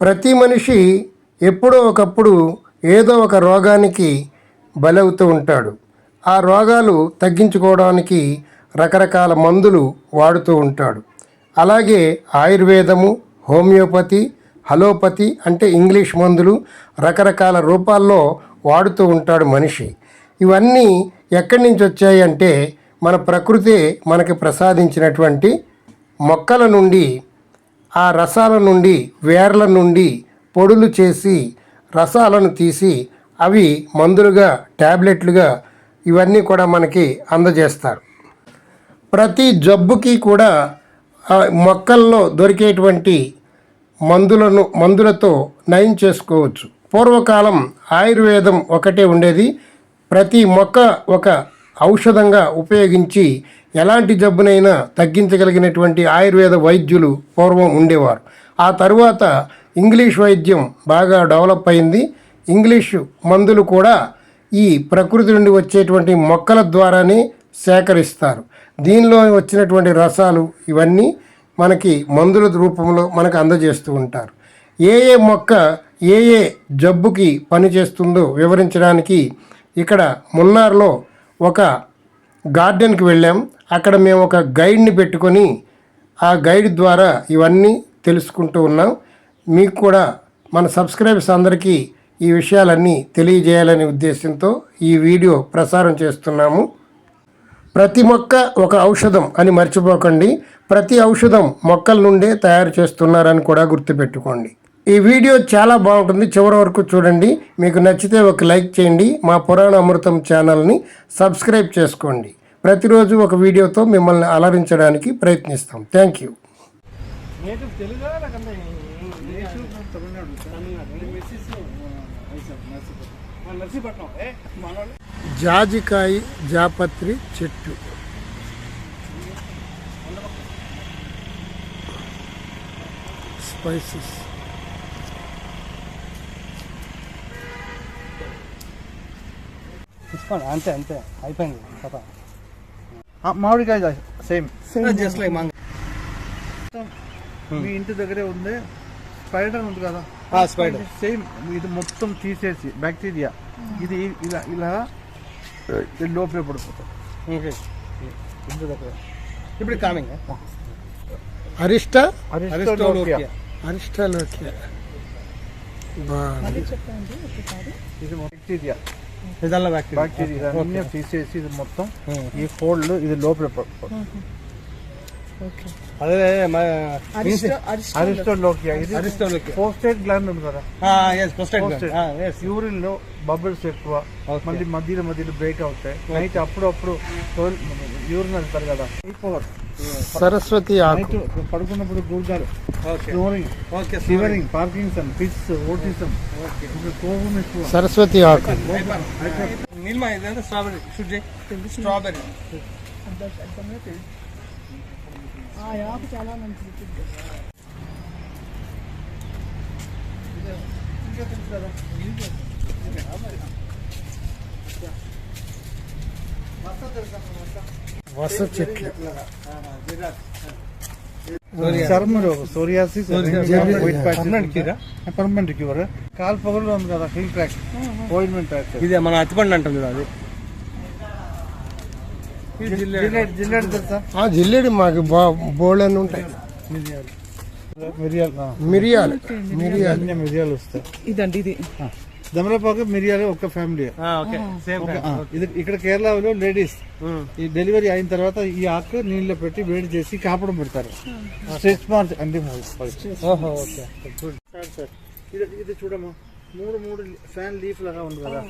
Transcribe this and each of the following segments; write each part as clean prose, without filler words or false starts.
ప్రతి మనిషి ఎప్పుడో ఒకప్పుడు ఏదో ఒక రోగానికి బలవుతూ ఉంటాడు. ఆ రోగాలు తగ్గించుకోవడానికి రకరకాల మందులు వాడుతూ ఉంటాడు. అలాగే ఆయుర్వేదము, హోమియోపతి, అలోపతి అంటే ఇంగ్లీష్ మందులు రకరకాల రూపాల్లో వాడుతూ ఉంటాడు మనిషి. ఇవన్నీ ఎక్కడి నుంచి వచ్చాయి అంటే మన ప్రకృతే మనకి ప్రసాదించినటువంటి మొక్కల నుండి, ఆ రసాల నుండి, వేర్ల నుండి పొడులు చేసి రసాలను తీసి అవి మందులుగా, ట్యాబ్లెట్లుగా ఇవన్నీ కూడా మనకి అందజేస్తారు. ప్రతి జబ్బుకి కూడా మొక్కల్లో దొరికేటువంటి మందులతో నయం చేసుకోవచ్చు. పూర్వకాలం ఆయుర్వేదం ఒకటే ఉండేది. ప్రతి మొక్క ఒక ఔషధంగా ఉపయోగించి ఎలాంటి జబ్బునైనా తగ్గించగలిగినటువంటి ఆయుర్వేద వైద్యులు పూర్వం ఉండేవారు. ఆ తరువాత ఇంగ్లీష్ వైద్యం బాగా డెవలప్ అయింది. ఇంగ్లీషు మందులు కూడా ఈ ప్రకృతి నుండి వచ్చేటువంటి మొక్కల ద్వారానే సేకరిస్తారు. దీనిలో వచ్చినటువంటి రసాలు ఇవన్నీ మనకి మందుల రూపంలో మనకు అందజేస్తూ ఉంటారు. ఏ ఏ మొక్క ఏ ఏ జబ్బుకి పనిచేస్తుందో వివరించడానికి ఇక్కడ మున్నార్లో ఒక గార్డెన్కి వెళ్ళాం. అక్కడ మేము ఒక గైడ్ని పెట్టుకొని ఆ గైడ్ ద్వారా ఇవన్నీ తెలుసుకుంటూ ఉన్నాం. మీకు కూడా మన సబ్స్క్రైబర్స్ అందరికీ ఈ విషయాలన్నీ తెలియజేయాలనే ఉద్దేశంతో ఈ వీడియో ప్రసారం చేస్తున్నాము. ప్రతి మొక్క ఒక ఔషధం అని మర్చిపోకండి. ప్రతి ఔషధం మొక్కల నుండే తయారు చేస్తున్నారని కూడా గుర్తుపెట్టుకోండి. ఈ వీడియో చాలా బాగుంటుంది, చివరి వరకు చూడండి. మీకు నచ్చితే ఒక లైక్ చేయండి. మా పురాణ అమృతం ఛానల్ని సబ్స్క్రైబ్ చేసుకోండి. ప్రతిరోజు ఒక వీడియోతో మిమ్మల్ని అలరించడానికి ప్రయత్నిస్తాం. Thank you. జాజికాయ జాపత్రి చెట్టు. స్పైసెస్ తీసుకోండి. అంతే అంతే అయిపోయింది కథ. మామిడికాయ సేమ్ జస్ట్ లైక్ మాంగో. మీ ఇంటి దగ్గరే ఉంది స్పైడర్ ఉంది కదా, స్పైడర్ సేమ్. ఇది మొత్తం తీసేసి బ్యాక్టీరియా ఇది ఇలా ఇలా లోపలే పడిపోతుంది. ఇంటి దగ్గర ఇప్పుడు కామింగ్ అరిస్టాలోకియా. ఇది బ్యాక్టీరియా, బ్యాక్టీరియా అన్నీ తీసేసి ఇది మొత్తం ఈ ఫోల్డ్ ఇది లోపల పడిపోతుంది. అదే అరిస్టాలోకియా. ఇది ప్రోస్టేట్ గ్లాండ్ ఉంది కదా, యూరిన్ లో బబుల్స్ ఎక్కువ, మళ్ళీ మధ్యలో మధ్యలో అవుతాయి. నైట్ అప్పుడప్పుడు యూరిన్ వెళ్తారు కదా, సరస్వతి ఆకు. పడుకున్నప్పుడు గుర్గాలు, ఫీవరింగ్, పార్కిన్సన్, ఫిట్స్, ఓటిజం, కోపం ఎక్కువ. సరస్వతి ఆకు. స్ట్రాబెరీ చాలా మంచిది. వస చెట్లు. చర్మ రోగం, సోరియాసిస్, పర్మనెంట్ క్యూర్. కాలు పొగలు ఉంది కదా, హీల్ ట్రాక్ ఆయింట్మెంట్. ఇది మన అతిపండు అంటుంది అది. జిల్లేడు తెలుసా? జిల్లేడు మాకు బోల్డ్ అని ఉంటాయి. మిరియాలు వస్తాయి. ఇదండి ఇది దమలపాకు, మిరియాలు ఒక ఫ్యామిలీ. ఇది ఇక్కడ కేరళలో లేడీస్ ఈ డెలివరీ అయిన తర్వాత ఈ ఆకు నీళ్ళలో పెట్టి వేడి చేసి కాపడం పెడతారు. స్ట్రెచ్ మార్క్ అంటే ఇది చూడమ్మా, మూడు ఫ్యాన్ లీఫ్ లాగా ఉంది కదా,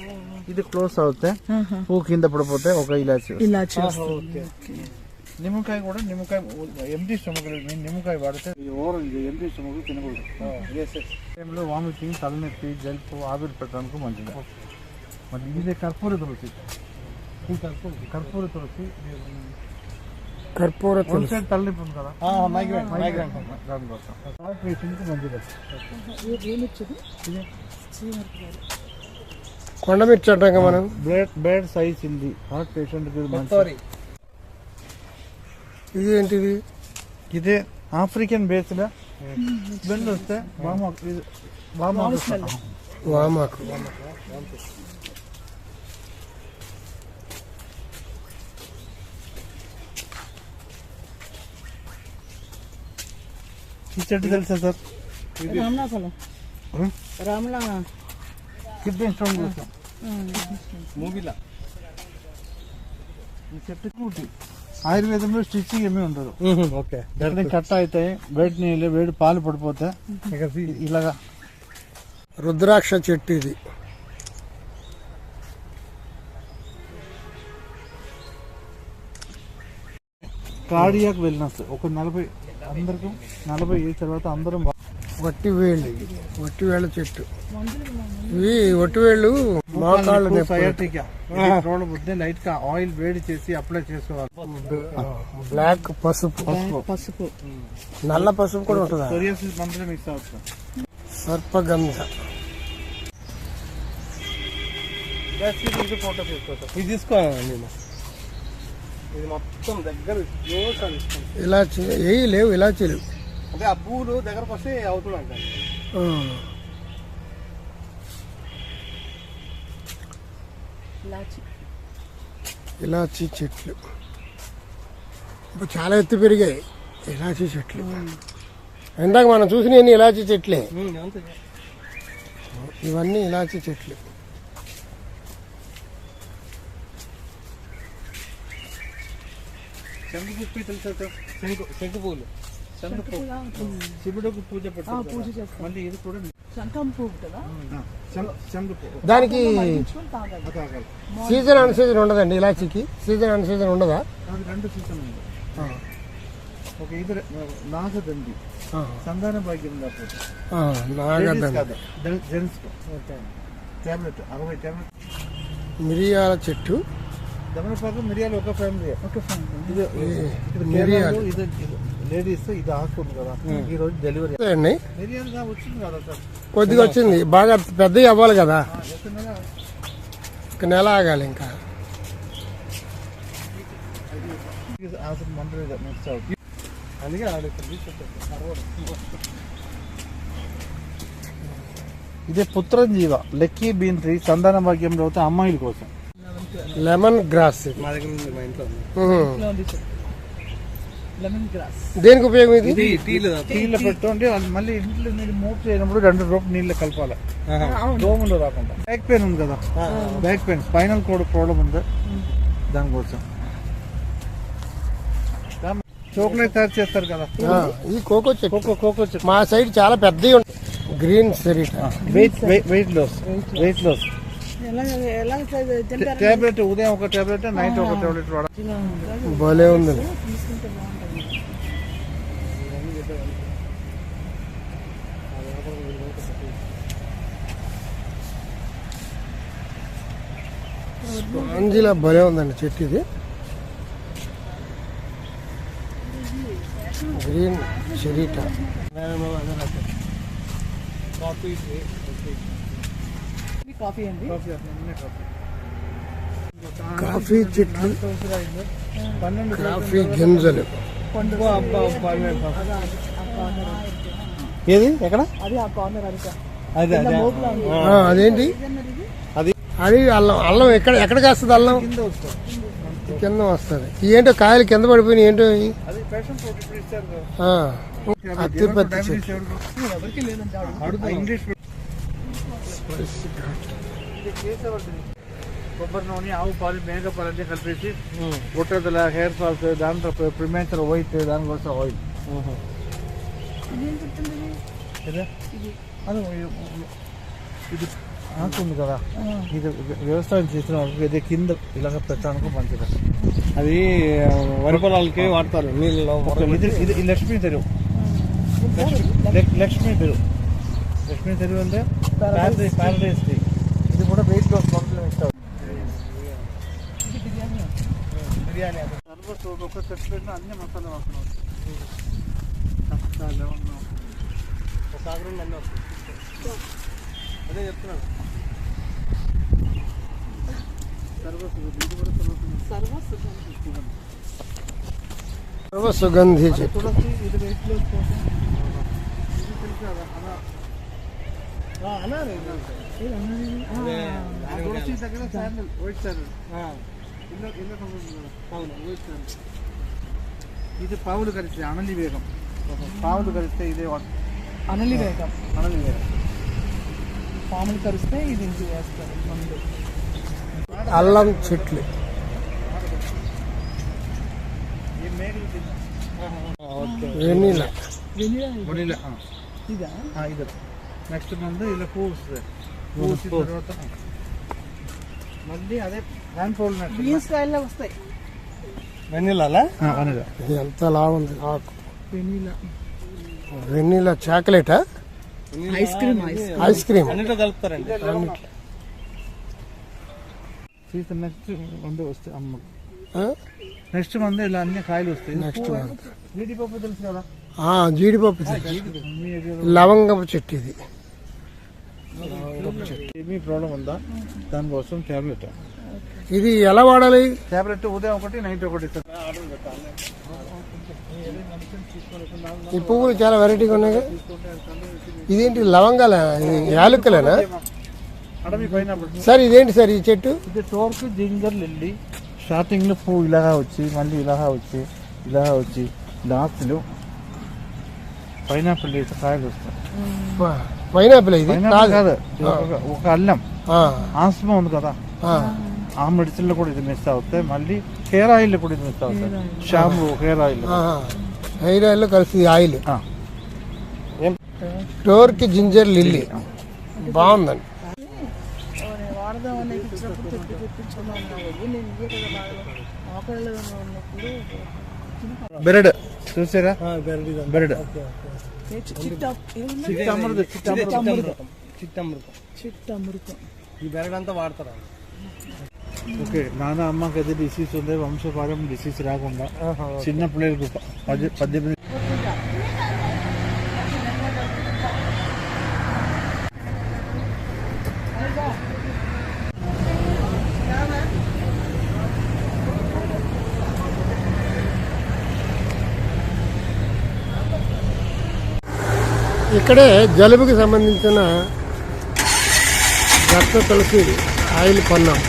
ఇది క్లోజ్ అవుతే పువ్వు కింద పడిపోతే ఒక ఇలాచి. నిమ్మకాయ కూడా, నిమ్మకాయ ఎంటీ స్టమక్, నిమ్మకాయ వాడితే ఓరెంజ్ ఎంటీ స్టమక్ తినకూడదు. టైంలో వామిటింగ్, తలనొప్పి, జలుపు, ఆవిరి పెట్టడానికి మంచిది. మరి ఇది కర్పూర తులసి. కర్పూర తులసి తలనొప్పి ఉంది కదా, మైగ్రేన్ దానికోసం పేషెంట్కి మంచిది. కొండమిర్చి అంటాం మనం. బ్లడ్ సైజ్ ఉంది హార్ట్ పేషెంట్. ఇది ఏంటిది? ఇదే ఆఫ్రికన్ బేస్డ్ స్మెల్ వస్తే వామాకు వామాకు ఈ చెట్టు తెలుసా సార్? రామ్లా ఫలం రామ్లా కిడ్నీ స్టోన్ కోసం మూవీలా ఈ చెట్టు ఆయుర్వేదంలో స్టిచ్చింగ్ ఏమీ ఉండదు. ఓకే ఎక్కడ కట్ట అవుతాయి, వేడి నీళ్ళు వేడి పాలు పడిపోతే ఇలాగా. రుద్రాక్ష చెట్టు ఇది. కార్డియాక్ వెల్నెస్ ఒక 40 అందరికీ 40 ఏళ్ళ తర్వాత అందరం వట్టివేళ్ళ చెట్టు. ఇవి వట్టివేళ్ళు మోకాళ్ళు నొప్పులు. సయాటికా బుద్ధి లైట్ గా ఆయిల్ వేడి చేసి అప్లై చేసుకోవాలి. బ్లాక్ పసుపు, పసుపు నల్ల పసుపు కూడా ఉంటుందా? సోరియాసిస్ మందులో మిక్స్ అవుతుంది. సర్పగంధ. ఇది ఫోటో తీసుకోవచ్చు. ఇది తీసుకోవాలి. ఇది మొత్తం దగ్గర ఇలాచి ఏవి లేవు, ఇలాచీలు. అదే ఆ పూలు దగ్గరకు వస్తే అవుతుంది. ఇలాచీ చెట్లు ఇప్పుడు చాలా ఎత్తు పెరిగాయి. ఇలాచీ చెట్లు ఇందాక మనం చూసినవన్నీ ఇలాచీ చెట్లే. ఇవన్నీ ఇలాచీ చెట్లు. శంకు తెలుసా? శంకు పూలు, శివుడికి పూజ పెట్టారు. మళ్ళీ ఇది కూడా శంఖం పువ్వు కదా. శంకు పువ్వు దానికి తాగాలి. సీజన్ అన్ సీజన్ ఉండదండి. ఇలాచీకి సీజన్ అన్ సీజన్ ఉండదా? అది 2 సీజన్ ఉంది. ఒక ఇది నాగదండి, సంతాన భాగ్యం జెంట్స్ టాబ్లెట్ 60 టాబ్లెట్. మిరియాల చెట్టు. దమనపాకు మిరియాలు ఒక ఫ్యామిలీ. మిరియాలు ఇది లేడీస్ ఇది ఆకుతుంది కదా. ఈ రోజు డెలివరీ అండి. మిరియాలు వచ్చింది కదా సార్, కొద్దిగా వచ్చింది. బాగా పెద్దవి అవ్వాలి కదా, ఒక నెల ఆగాలి ఇంకా. మందు మిక్స్ అవుతుంది. అందుకే ఇదే పుత్రంజీవ లక్కీ బీన్ ట్రీ సంతాన భాగ్యంలో అవుతే అమ్మాయిల కోసం. Lemon grass. మా దగ్గర ఉంది, మా ఇంట్లో ఉంది. లెమన్ గ్రాస్ దేనికి ఉపయోగం ఇది? టీలో పెట్టుకోండి. మళ్ళీ ఇంట్లో మీరు మూవ్ చేయనప్పుడు 2 డ్రాప్ నీళ్ళు కలపాలి, దోమలు రాకుండా. బ్యాక్ పెయిన్ ఉంది కదా, back pain spinal cord problem ఉంది, దానికోసం చాక్లెట్ తయారు చేస్తారు కదా. ఈ కోకో చెట్టు. కోకో చెట్టు మా సైడ్ చాలా పెద్దవి ఉంటాయి. గ్రీన్ సెరిటా. వెయిట్ లాస్ ఎలా తింటారు? టాబ్లెట్ ఉదయం ఒక టాబ్లెట్, నైట్ ఒక టాబ్లెట్ వాడాలి. భలే ఉంది. తీసుకుంటే బాగుంటుంది. స్పాంజిలా భలే ఉందండి చెట్టు ఇది. గ్రీన్ చెరీటా. కాఫీ అండి. కాఫీ చెట్లు, కాఫీ గింజలు. ఏది ఎక్కడ? అది ఆ కార్నర్ అది అదే అదేంటి అది? అది అల్లం. అల్లం ఎక్కడ కాస్తుంది? అల్లం కింద వస్తుంది. ఏంటో కాయలు కింద పడిపోయినాయి. ఏంటో అత్తిపత్తి చెట్టు. ఎవరికి లేదంటే ఇంగ్లీష్ కొబ్బరి నూనె, ఆవు పాలు, మేక పాలు అన్నీ కలిపేసి గుట్టదల హెయిర్ ఫాల్స్, దాంట్లో ప్రిమేచర్ వైట్, దానికోసం ఆయిల్. అది ఇది ఆకుంది కదా, ఇది వ్యవసాయం చేసిన వాళ్ళకి ఇది కింద ఇలాగ పెట్టడానికి మంచిది. అది వరి పొలాలకి వాడతారు నీళ్ళలో. ఇది లక్ష్మీ తెరువు. లక్ష్మీ తెరువు అంటే ప్యారడైస్ టీ. ఇది కూడా వెయిట్ లాస్ కాంప్లిమెంట్ అవుతుంది. బిర్యానీ ఒక చెట్లు అన్ని మసాలా వాడుతున్నాం. ఒక ఆగ్రహం అన్నీ వస్తుంది. అదే చెప్తున్నాను. సర్వసుగంధి చెట్టు. తులసి ఇది వెయిట్ లాస్ కోసం. తెలుసు కదా అన్నారు తులసి దగ్గర శాండల్ వైట్ శాండల్ ఇల్లు అవును వైట్ శాండల్. ఇది పావులు కలిస్తే అనలి వేగం. పావులు కలిస్తే ఇదే అనలి వేగం. అనలి వేగం. పాములు కరిస్తే ఇది ఇంటి వేస్తారు మందు. అల్లం చెట్లు. ఈ మేకలు తిన్నా వెన్నీలా. వడిలా ఇదా ఇది నెక్స్ట్ మంత్ ఇలా పువ్వు వస్తుంది. పువ్వు వచ్చిన తర్వాత మళ్ళీ అదే హ్యాండ్ ఫోల్డ్ బీన్స్ కాయల్లో వస్తాయి. వెన్నెలలా వనిలా. ఇది ఎంత లావు ఉంది ఆకు. వెనీలా వెన్నీలా చాక్లెటా? Ice cream. Ice cream. అన్నిట్లో కలుపుతారండి. సీజన్ నెక్స్ట్ మంది వస్తాయి అమ్మ. ఆ? నెక్స్ట్ మంది ఇలా అన్ని కాయలు వస్తాయి. Next month. జీడిపప్పు తెలుసు కదా. జీడిపప్పు చెట్టు. మీ ఏరియాలో లవంగపు చెట్టు ఇది. ఏమీ ప్రాబ్లం ఉందా? దానికోసం ట్యాబ్లెట్. ఇది ఎలా వాడాలి? ట్యాబ్లెట్ ఉదయం ఒకటి నైట్ ఒకటి. ఈ పువ్వులు చాలా వెరైటీగా ఉన్నాయి. ఇదేంటి లవంగాల యాలకులేనా? అడవి పైనాపిల్. సార్ ఇదేంటి సార్ ఈ చెట్టు? ఇది టోర్క్ జింజర్ లిల్లీ. స్టార్టింగ్ లో పువ్వు ఇలాగా వచ్చి మళ్ళీ ఇలాగా వచ్చి లాస్ట్లో పైనాపిల్ కాయలు వస్తాయి. పైనాపిల్ ఇది పైనాపిల్ కాదు. కాదు, ఒక అల్లం. ఆ, ఆస్మా ఉంది కదా, ఆ. ఆ మెడిసిన్ లో కూడా ఇది మిస్ అవుతాయి. మళ్ళీ హెయిర్ ఆయిల్ కూడా ఇది మిస్ అవుతాయి. Shampoo, hair oil. Hair oil కలిసి ఆయిల్. టోర్క్ జింజర్ లిల్లీ బాగుందండి. వాడదామని ఇచ్చినప్పుడు తెప్పించుకున్నాను. నేను ఇదే కదా బాగా ఆకలిలో ఉన్నప్పుడు బెరడ్ చూసారా? బెరడ్ చిట్టమృతం. ఈ బెరడంతా వాడతారా? ఓకే, నాన్న అమ్మకి ఏదో డిసీజ్ ఉంది, వంశపారం డిసీజ్ రాకుండా చిన్న పిల్లలకు 18. ఇక్కడే జలుబుకి సంబంధించిన రక్త తులసి ఆయిల్ కొన్నాం.